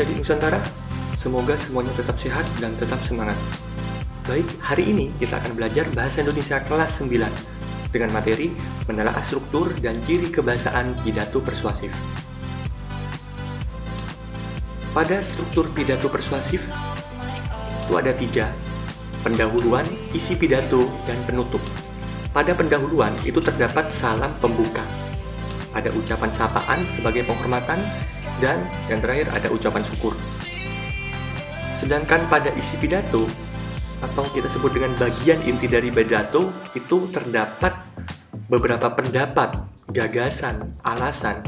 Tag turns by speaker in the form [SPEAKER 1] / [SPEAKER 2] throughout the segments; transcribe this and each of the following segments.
[SPEAKER 1] adik-adik Nusantara, semoga semuanya tetap sehat dan tetap semangat. Baik, hari ini kita akan belajar Bahasa Indonesia kelas 9 dengan materi menelaah struktur dan ciri kebahasaan pidato persuasif. Pada struktur pidato persuasif, itu ada 3, pendahuluan, isi pidato, dan penutup. Pada pendahuluan itu terdapat salam pembuka. Ada ucapan sapaan sebagai penghormatan, dan yang terakhir ada ucapan syukur. Sedangkan pada isi pidato, atau kita sebut dengan bagian inti dari pidato, itu terdapat beberapa pendapat, gagasan, alasan,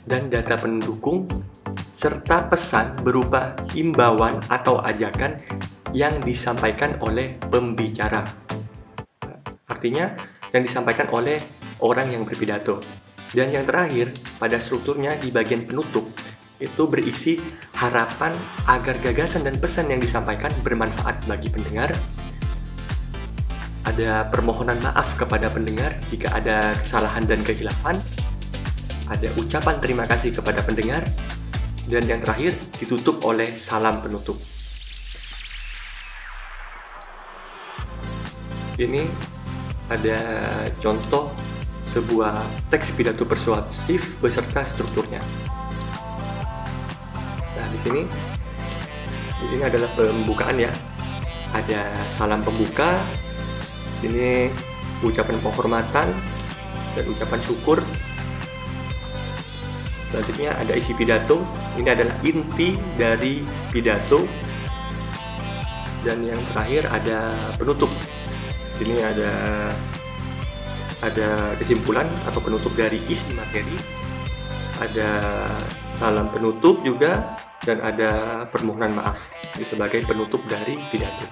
[SPEAKER 1] dan data pendukung, serta pesan berupa himbauan atau ajakan yang disampaikan oleh pembicara. Artinya, yang disampaikan oleh orang yang berpidato. Dan yang terakhir, pada strukturnya di bagian penutup, itu berisi harapan agar gagasan dan pesan yang disampaikan bermanfaat bagi pendengar. Ada permohonan maaf kepada pendengar jika ada kesalahan dan kehilafan. Ada ucapan terima kasih kepada pendengar. Dan yang terakhir, ditutup oleh salam penutup. Ini ada contoh sebuah teks pidato persuasif beserta strukturnya. Nah, di sini adalah pembukaan ya. Ada salam pembuka, di sini ucapan penghormatan dan ucapan syukur. Selanjutnya ada isi pidato. Ini adalah inti dari pidato. Dan yang terakhir ada penutup. Di sini ada kesimpulan atau penutup dari isi materi, ada salam penutup juga, dan ada permohonan maaf. Ini sebagai penutup dari pidato.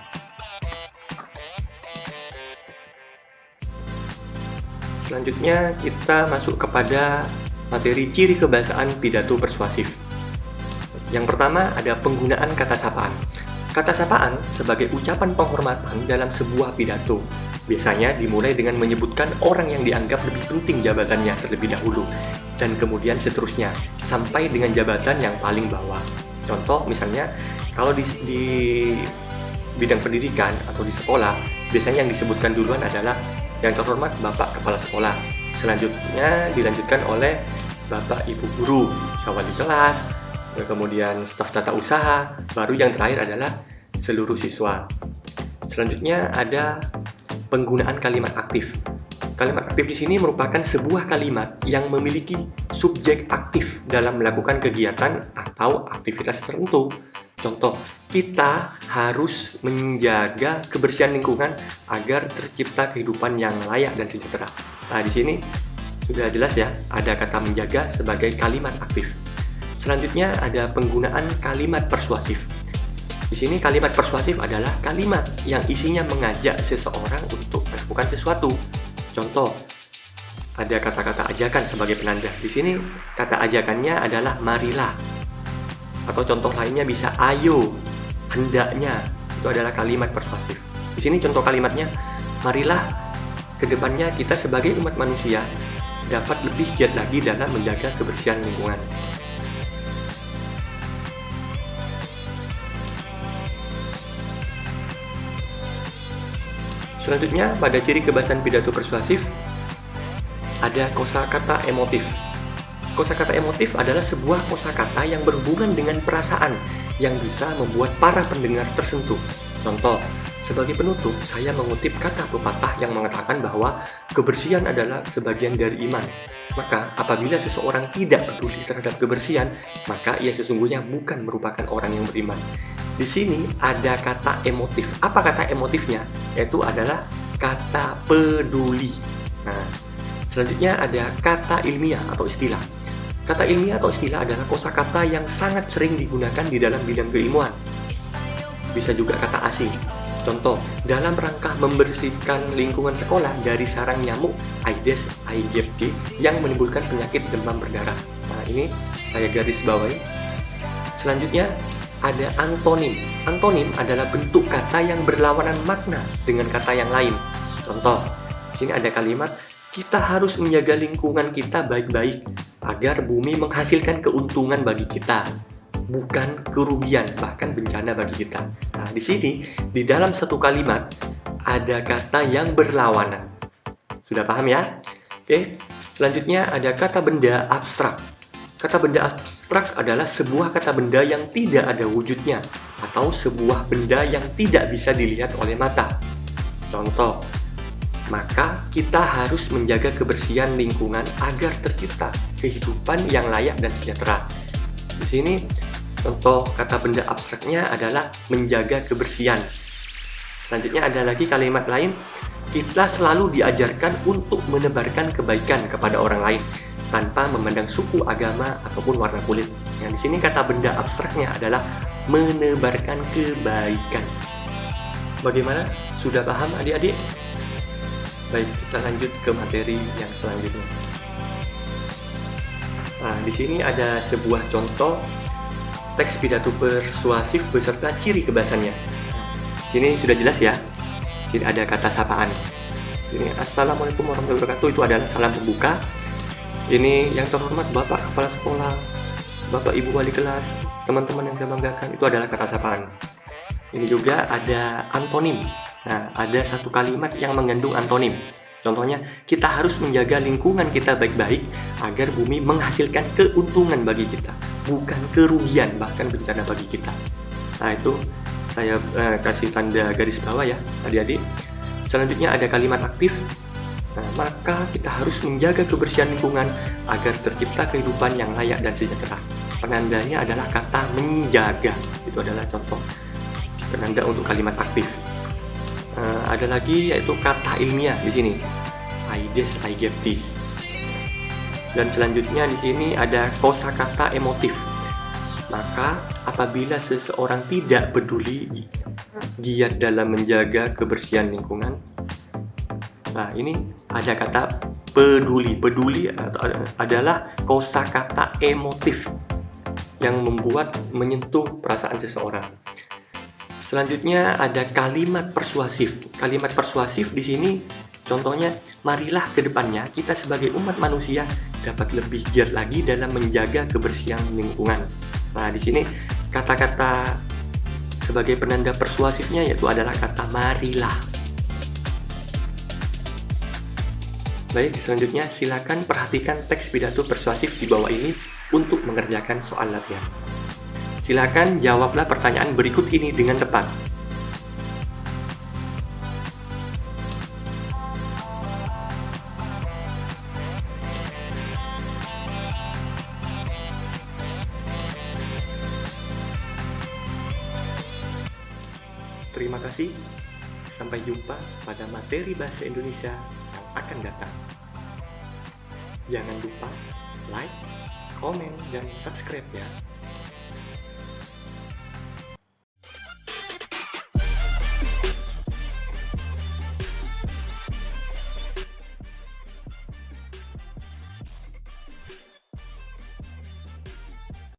[SPEAKER 1] Selanjutnya kita masuk kepada materi ciri kebahasaan pidato persuasif. Yang pertama ada penggunaan kata sapaan. Kata sapaan sebagai ucapan penghormatan dalam sebuah pidato. Biasanya dimulai dengan menyebutkan orang yang dianggap lebih penting jabatannya terlebih dahulu, dan kemudian seterusnya, sampai dengan jabatan yang paling bawah. Contoh misalnya, kalau di bidang pendidikan atau di sekolah, biasanya yang disebutkan duluan adalah yang terhormat Bapak Kepala Sekolah. Selanjutnya dilanjutkan oleh Bapak Ibu Guru, wali kelas, kemudian staf tata usaha, baru yang terakhir adalah seluruh siswa. Selanjutnya ada penggunaan kalimat aktif. Kalimat aktif di sini merupakan sebuah kalimat yang memiliki subjek aktif dalam melakukan kegiatan atau aktivitas tertentu. Contoh, kita harus menjaga kebersihan lingkungan agar tercipta kehidupan yang layak dan sejahtera. Nah, di sini sudah jelas ya, ada kata menjaga sebagai kalimat aktif. Selanjutnya ada penggunaan kalimat persuasif. Di sini kalimat persuasif adalah kalimat yang isinya mengajak seseorang untuk melakukan sesuatu. Contoh, ada kata-kata ajakan sebagai penanda. Di sini kata ajakannya adalah marilah. Atau contoh lainnya bisa ayo, hendaknya. Itu adalah kalimat persuasif. Di sini contoh kalimatnya, marilah kedepannya kita sebagai umat manusia dapat lebih giat lagi dalam menjaga kebersihan lingkungan. Selanjutnya, pada ciri kebahasaan pidato persuasif, ada kosakata emotif. Kosakata emotif adalah sebuah kosakata yang berhubungan dengan perasaan yang bisa membuat para pendengar tersentuh. Contoh, sebagai penutup, saya mengutip kata pepatah yang mengatakan bahwa kebersihan adalah sebagian dari iman. Maka, apabila seseorang tidak peduli terhadap kebersihan, maka ia sesungguhnya bukan merupakan orang yang beriman. Di sini ada kata emotif. Apa kata emotifnya? Yaitu adalah kata peduli. Nah, selanjutnya ada kata ilmiah atau istilah. Kata ilmiah atau istilah adalah kosakata yang sangat sering digunakan di dalam bidang keilmuan. Bisa juga kata asing. Contoh, dalam rangka membersihkan lingkungan sekolah dari sarang nyamuk Aedes aegypti yang menimbulkan penyakit demam berdarah. Nah, ini saya garis bawahi. Selanjutnya ada antonim. Antonim adalah bentuk kata yang berlawanan makna dengan kata yang lain. Contoh, di sini ada kalimat, kita harus menjaga lingkungan kita baik-baik agar bumi menghasilkan keuntungan bagi kita. bukan kerugian, bahkan bencana bagi kita. Nah, di sini, di dalam satu kalimat, ada kata yang berlawanan. Sudah paham ya? Oke, selanjutnya ada kata benda abstrak. Kata benda abstrak adalah sebuah kata benda yang tidak ada wujudnya, atau sebuah benda yang tidak bisa dilihat oleh mata. Contoh, maka kita harus menjaga kebersihan lingkungan agar tercipta kehidupan yang layak dan sejahtera. Di sini, contoh kata benda abstraknya adalah menjaga kebersihan. Selanjutnya ada lagi kalimat lain, kita selalu diajarkan untuk menebarkan kebaikan kepada orang lain tanpa memandang suku, agama, ataupun warna kulit. Yang di sini kata benda abstraknya adalah menebarkan kebaikan. Bagaimana? Sudah paham adik-adik? Baik, kita lanjut ke materi yang selanjutnya. Nah, di sini ada sebuah contoh teks pidato persuasif beserta ciri kebahasannya. Sini sudah jelas ya. Sini ada kata sapaan. Ini Assalamualaikum warahmatullahi wabarakatuh, itu adalah salam pembuka. Ini yang terhormat Bapak Kepala Sekolah, Bapak Ibu Wali Kelas, teman-teman yang saya banggakan, itu adalah kata sapaan. Ini juga ada antonim. Nah, ada satu kalimat yang mengandung antonim. Contohnya, kita harus menjaga lingkungan kita baik-baik agar bumi menghasilkan keuntungan bagi kita, bukan kerugian, bahkan bencana bagi kita. Nah, itu saya kasih tanda garis bawah ya, adik-adik. Selanjutnya ada kalimat aktif. Nah, maka kita harus menjaga kebersihan lingkungan agar tercipta kehidupan yang layak dan sejahtera. Penandanya adalah kata menjaga. Itu adalah contoh penanda untuk kalimat aktif. Ada lagi yaitu kata ilmiah di sini. I guess, I get it. Dan selanjutnya di sini ada kosakata emotif. Maka apabila seseorang tidak peduli giat dalam menjaga kebersihan lingkungan, nah ini ada kata peduli. Peduli adalah kosakata emotif yang membuat menyentuh perasaan seseorang. Selanjutnya ada kalimat persuasif. Kalimat persuasif di sini contohnya, marilah ke depannya kita sebagai umat manusia dapat lebih giat lagi dalam menjaga kebersihan lingkungan. Nah, di sini kata-kata sebagai penanda persuasifnya yaitu adalah kata marilah. Baik, selanjutnya silakan perhatikan teks pidato persuasif di bawah ini untuk mengerjakan soal latihan. Silakan jawablah pertanyaan berikut ini dengan tepat. Terima kasih. Sampai jumpa pada materi bahasa Indonesia yang akan datang. Jangan lupa like, komen, dan subscribe ya.